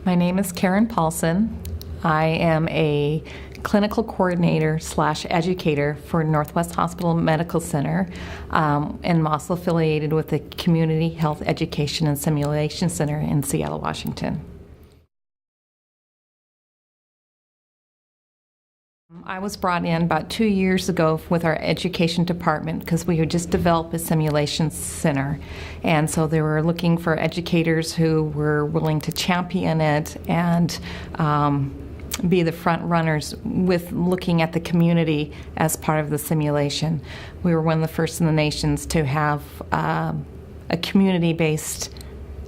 My name is Karen Paulsen. I am a clinical coordinator / educator for Northwest Hospital Medical Center, and I'm also affiliated with the Community Health Education and Simulation Center in Seattle, Washington. I was brought in about 2 years ago with our education department because we had just developed a simulation center, and so they were looking for educators who were willing to champion it and be the front runners with looking at the community as part of the simulation. We were one of the first in the nations to have a community-based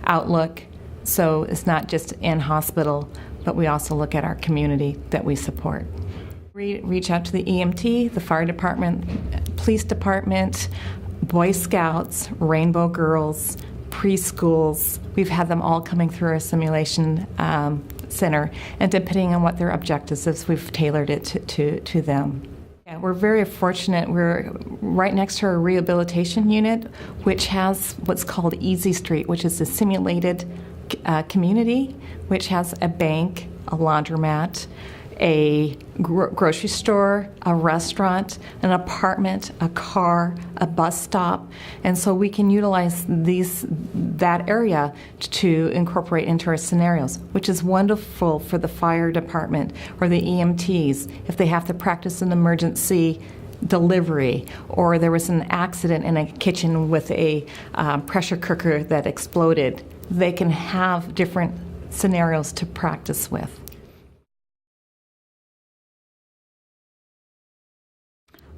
outlook, so it's not just in hospital, but we also look at our community that we support. Reach out to the EMT, the fire department, police department, Boy Scouts, Rainbow Girls, preschools. We've had them all coming through our simulation center, and depending on what their objectives is, we've tailored it to them. Yeah, we're very fortunate. We're right next to our rehabilitation unit, which has what's called Easy Street, which is a simulated community, which has a bank, a laundromat, a grocery store, a restaurant, an apartment, a car, a bus stop, and so we can utilize that area to incorporate into our scenarios, which is wonderful for the fire department or the EMTs if they have to practice an emergency delivery, or there was an accident in a kitchen with a pressure cooker that exploded. They can have different scenarios to practice with.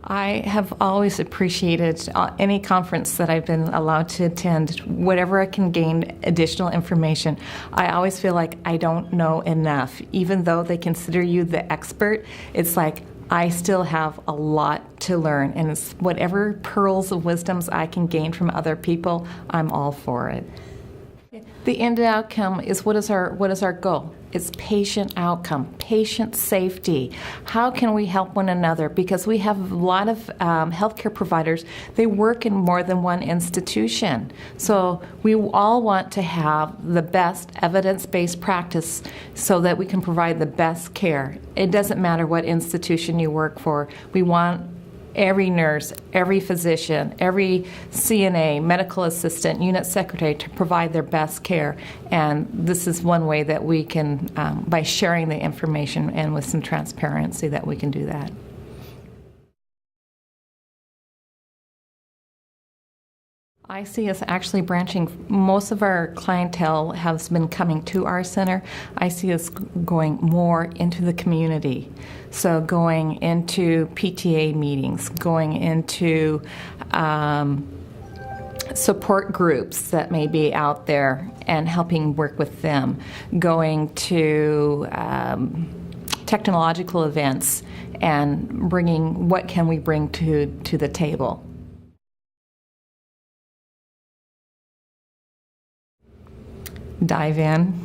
I have always appreciated any conference that I've been allowed to attend, whatever I can gain additional information. I always feel like I don't know enough. Even though they consider you the expert, it's like I still have a lot to learn, and it's whatever pearls of wisdoms I can gain from other people, I'm all for it. The end outcome is what is our goal? It's patient outcome, patient safety. How can we help one another? Because we have a lot of healthcare providers, they work in more than one institution. So we all want to have the best evidence-based practice so that we can provide the best care. It doesn't matter what institution you work for. We want every nurse, every physician, every CNA, medical assistant, unit secretary to provide their best care. And this is one way that we can, by sharing the information and with some transparency, that we can do that. I see us actually branching. Most of our clientele has been coming to our center. I see us going more into the community. So going into PTA meetings, going into support groups that may be out there and helping work with them, going to technological events and bringing what can we bring to the table. Dive in.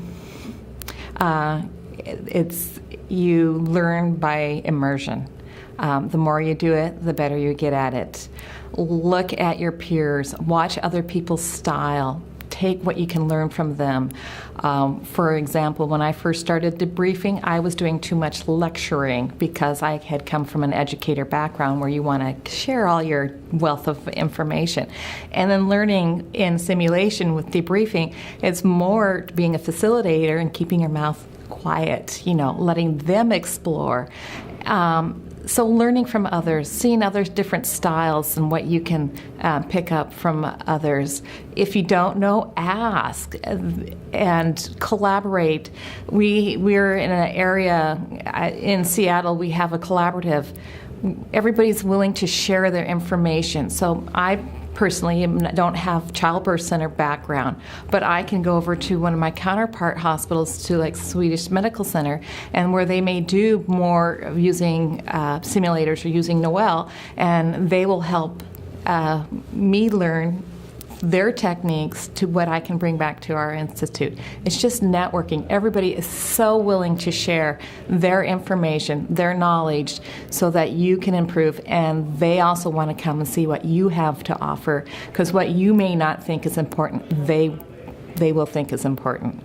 You learn by immersion. The more you do it, the better you get at it. Look at your peers. Watch other people's style. Take what you can learn from them. For example, when I first started debriefing, I was doing too much lecturing because I had come from an educator background where you want to share all your wealth of information. And then learning in simulation with debriefing, it's more being a facilitator and keeping your mouth quiet, letting them explore. So learning from others, seeing others' different styles and what you can pick up from others. If you don't know, ask and collaborate. We're in an area in Seattle, we have a collaborative. Everybody's willing to share their information. So I personally don't have childbirth center background, but I can go over to one of my counterpart hospitals, to like Swedish Medical Center, and where they may do more using simulators or using Noel, and they will help me learn their techniques to what I can bring back to our institute. It's just networking. Everybody is so willing to share their information, their knowledge, so that you can improve, and they also want to come and see what you have to offer, because what you may not think is important, they will think is important.